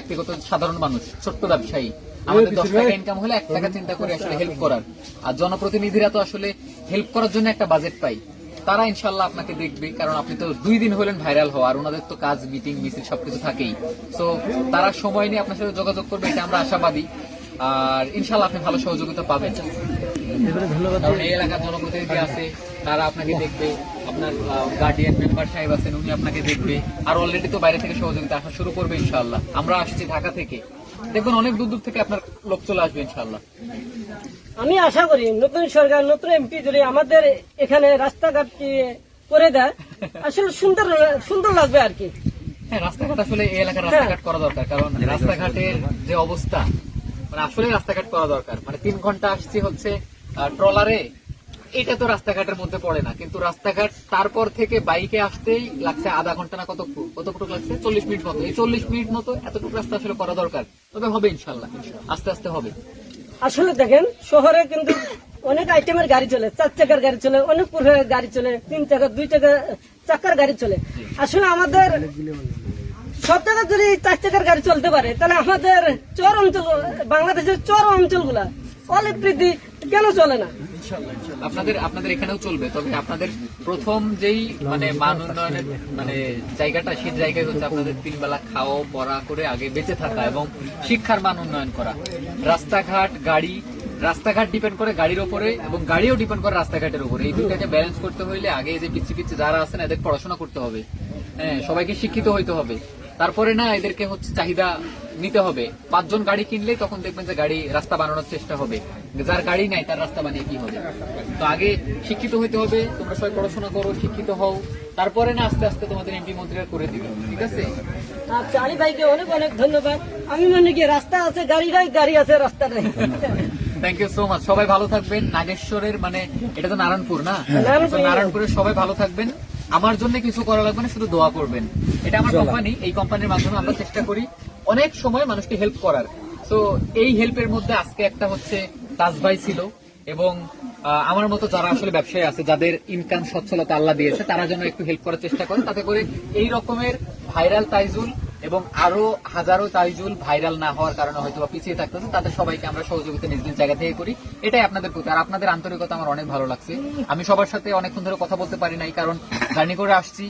ব্যক্তিগত সাধারণ মানুষ, ছোট্ট ব্যবসায়ী, আমাদের 10 টাকা ইনকাম হলে 1 টাকা চিন্তা করে আসলে হেল্প করার। আর জনপ্রতিনিধিরা তো আসলে হেল্প করার জন্য একটা বাজেট পাই, তারা ইনশাল্লাহ আপনাকে দেখবে, কারণ আপনি তো 2 দিন হলেন ভাইরাল হওয়া, আর ওনাদের তো কাজ, মিটিং, মিছিল সবকিছু থাকেই। সো তারা সময় নিয়ে আপনার সাথে যোগাযোগ করবে, এটা আমরা আশাবাদী। আর ইনশাল্লাহ আপনি ভালো সহযোগিতা পাবেন, কারণ এই এলাকার জনপ্রতিনিধি আছে, তারা আপনাকে দেখবে, আপনার গার্ডিয়ান মেম্বার সাহেব আছেন, উনি আপনাকে দেখবে। আর অলরেডি তো বাইরে থেকে সহযোগিতা আসা শুরু করবে ইনশাল্লাহ। আমরা আসছি ঢাকা থেকে, দেখবেন অনেক দূর দূর থেকে আপনার লোক চলে আসবে ইনশাল্লাহ। আমি আশা করি নতুন সরকার, নতুন এমপি যদি আমাদের এখানে রাস্তাঘাট করে দেয়, আসলে সুন্দর লাগবে আর কি। হ্যাঁ, রাস্তাঘাট আসলে এই এলাকার রাস্তাঘাট করা দরকার, কারণ রাস্তাঘাটের যে অবস্থা, মানে আসলে রাস্তাঘাট করা দরকার। মানে 3 ঘন্টা আসছি হচ্ছে ট্রলারে, এটা তো রাস্তাঘাটের মধ্যে পড়ে না, কিন্তু রাস্তাঘাট তারপর থেকে বাইকে আসতেই লাগছে আধা ঘন্টা না কতটুকু লাগছে, 40 মিনিট মতো। এই 40 মিনিট মতো এতটুকু রাস্তা আসলে করা দরকার, তবে হবে ইনশাল্লাহ, আস্তে আস্তে হবে। আসলে দেখেন শহরে কিন্তু অনেক আইটেমের গাড়ি চলে, 4 চাকার গাড়ি চলে, অনেক প্রকারের গাড়ি চলে, 3 চাকা 2 চাকার গাড়ি চলে। আসলে আমাদের সব জায়গায় যদি 4 চাকার গাড়ি চলতে পারে, তাহলে আমাদের চর অঞ্চল, বাংলাদেশের চর অঞ্চলগুলা অলিবৃদ্ধি কেন চলে না? আপনাদের এখানেও চলবে, তবে আপনাদের প্রথম যেই মানে মান উন্নয়নের মানে জায়গাটা, সেই জায়গায় হচ্ছে আপনাদের 3 বেলা খাওয়া পড়া করে আগে বেঁচে থাকা এবং শিক্ষার মান উন্নয়ন করা। রাস্তাঘাট ডিপেন্ড করে গাড়ির উপরে, এবং গাড়িও ডিপেন্ড করে রাস্তাঘাটের উপরে। এই দুটাকে ব্যালেন্স করতে হইলে আগে যে পিছিয়ে যারা আছেন এদের পড়াশোনা করতে হবে, হ্যাঁ, সবাইকে শিক্ষিত হইতে হবে, তারপরে না এদেরকে হচ্ছে চাহিদা নিতে হবে। 5 জন গাড়ি কিনলেই তখন দেখবেন যে গাড়ি রাস্তা বানানোর চেষ্টা হবে, যার গাড়ি নাই তার রাস্তা বানিয়ে কি হবে। তো আগে শিক্ষিত হইতে হবে, তোমরা সবাই পড়াশোনা করো, শিক্ষিত হও, তারপরে না আস্তে আস্তে তোমাদের এমপি মন্ত্রীরা করে দিবে, ঠিক আছে? আচ্ছা, আলী ভাইকে অনেক অনেক ধন্যবাদ। আমি মনে কি রাস্তা আছে গাড়ি নাই, গাড়ি আছে রাস্তা নাই। Thank you so much. সবাই ভালো থাকবেন। নাগেশ্বরের মানে এটা তো নারায়ণপুর না, তো নারায়ণপুরের সবাই ভালো থাকবেন। আমার জন্য কিছু করা লাগবে না, শুধু দোয়া করবেন। এটা আমার কোম্পানি, এই কোম্পানির মাধ্যমে আমরা চেষ্টা করি অনেক সময় মানুষকে হেল্প করার। তো এই হেল্পের মধ্যে আজকে একটা হচ্ছে তাজ ভাই ছিল, এবং আমার মতো যারা আসলে ব্যবসায়ী আছে, যাদের ইনকাম সচ্ছলতা আল্লাহ দিয়েছে, তারা যেন একটু হেল্প করার চেষ্টা করেন, তাতে করে এই রকমের ভাইরাল তাইজুল এবং আরো হাজারো তাইজুল ভাইরাল না হওয়ার কারণে হয়তো পিছিয়ে থাকতেছে, তাদের সবাইকে আমরা সহযোগিতা নিজ নিজ জায়গা থেকে করি। এটাই আপনাদের প্রতি, আর আপনাদের আন্তরিকতা আমার অনেক ভালো লাগছে। আমি সবার সাথে অনেকক্ষণ ধরে কথা বলতে পারি নাই, কারণ জার্নি করে আসছি,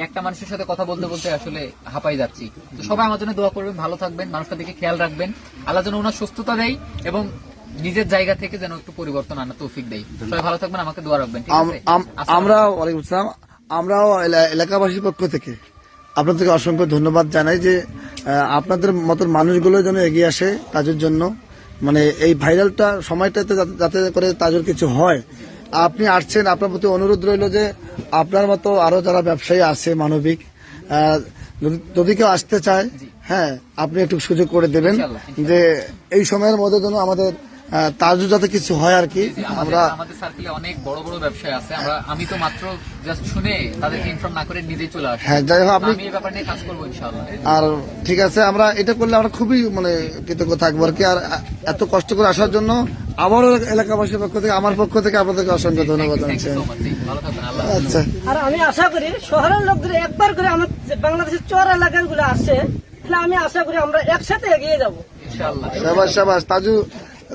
একটা মানুষের সাথে কথা বলতে বলতে আসলে হাঁপাই যাচ্ছি। তো সবাই আমার জন্য দোয়া করবেন, ভালো থাকবেন, মানুষটা দিকে খেয়াল রাখবেন, আল্লাহ যেন ওনার সুস্থতা দেয় এবং নিজের জায়গা থেকে যেন একটু পরিবর্তন আনার তৌফিক দেয়। সবাই ভালো থাকবেন, আমাকে দোয়া রাখবেন, ঠিক আছে? আমরাও এলাকাবাসীর পক্ষ থেকে আপনাদেরকে অসংখ্য ধন্যবাদ জানাই যে আপনাদের মতন মানুষগুলো যেন এগিয়ে আসে তাজুর জন্য, মানে এই ভাইরালটা সময়টাতে যাতে করে তাজুর কিছু হয়। আপনি আসছেন, আপনার প্রতি অনুরোধ রইল যে আপনার মতো আরো যারা ব্যবসায়ী আছে মানবিক, যদি কেউ আসতে চায়, হ্যাঁ, আপনি একটু সুযোগ করে দেবেন যে এই সময়ের মধ্যে যেন আমাদের তাজু যাতে কিছু হয় আর কি। আমাদের সার্কেলে অনেক বড় বড় ব্যবসায়ী আছে, আমি তো মাত্র জাস্ট শুনে তাদেরকে ইনফর্ম না করে নিজেই চলে আসি। হ্যাঁ, যাই হোক, আমি এই ব্যাপার নিয়ে কাজ করবো ইনশাআল্লাহ। আর ঠিক আছে, আমরা এটা করলে আমরা খুবই মানে কৃতজ্ঞ থাকবো আর কি। আর এত কষ্ট করে আসার জন্য আবারও এলাকাবাসীর পক্ষ থেকে, আমার পক্ষ থেকে আপনাদেরকে অসংখ্য ধন্যবাদ জানাচ্ছি। আচ্ছা, আর আমি আশা করি শহরের লোকদের একবার করে আমার বাংলাদেশের চর এলাকাগুলো আসে, তাহলে আমি আশা করি আমরা একসাথে এগিয়ে যাবো ইনশাআল্লাহ। শাবাশ শাবাশ। তাজু,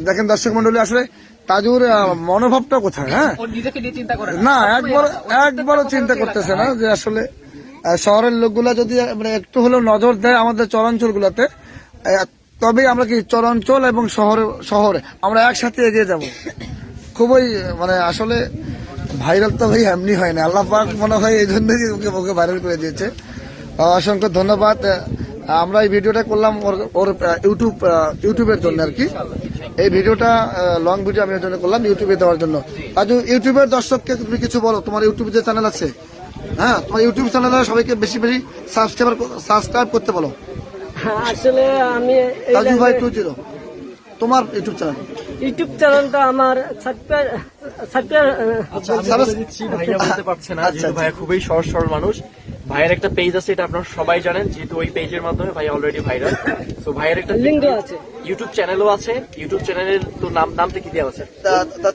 দেখেন দর্শক মন্ডলী, আসলে তাজুর মনোভাবটা কোথায়, হ্যাঁ, নিজেকে নিয়ে চিন্তা করে না, একবারও চিন্তা করতেছে না যে আসলে শহরের লোকগুলা যদি মানে একটু হলেও নজর দেয় আমাদের চরাঞ্চল গুলাতে, তবেই আমরা কি চরাঞ্চল এবং শহরে আমরা একসাথে এগিয়ে যাব। খুবই মানে আসলে ভাইরাল তো ভাই এমনি হয় না, আল্লাহ পাক মনে হয় এই জন্যই ওকে ভাইরাল করে দিয়েছে। অসংখ্য ধন্যবাদ। আমরা এই ভিডিওটা করলাম ওর ইউটিউবের জন্য আর কি। এই ভিডিওটা লং ভিডিও আমি ওর জন্য করলাম, ইউটিউবে দেওয়ার জন্য। তাজু, ইউটিউবের দর্শককে তুমি কিছু বলো, তোমার ইউটিউব যে চ্যানেল আছে, হ্যাঁ, তোমার ইউটিউব চ্যানেলে সবাইকে বেশি বেশি সাবস্ক্রাইব করতে বলো। আসলে আমি তাজু ভাই 20 তোমার ইউটিউব চ্যানেলটা আমার ভাইয়া বলতে পারছে না, যেহেতু ভাইয়া খুবই সহজ সরল মানুষ। ভাইয়ের একটা পেজ আছে, এটা আপনারা সবাই জানেন, যেহেতু ওই পেজের মাধ্যমে ভাই অলরেডি ভাইরাল। তো ভাইয়ের একটা লিঙ্ক আছে, ইউটিউব চ্যানেলও আছে। ইউটিউব চ্যানেলের তো নামটা কি দেওয়া আছে?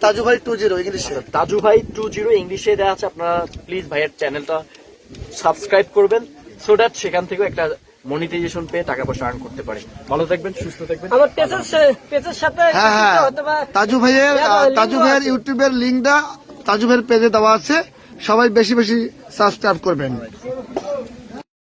তাজু ভাই 20 ইংলিশে। তাজু ভাই 20 ইংলিশে দেওয়া আছে। আপনারা প্লিজ ভাইয়ের চ্যানেলটা সাবস্ক্রাইব করবেন, সো দ্যাট সেখান থেকেও একটা মনিটাইজেশন পেয়ে টাকা পয়সা আর্ন করতে পারে। ভালো থাকবেন, সুস্থ থাকবেন। আমার পেজের সাথে হ্যাঁ হ্যাঁ হতে বা তাজু ভাইয়ের ইউটিউবের লিঙ্কটা তাজু ভাইয়ের পেজে দেওয়া আছে, সবাই বেশি বেশি সাবস্ক্রাইব করবেন।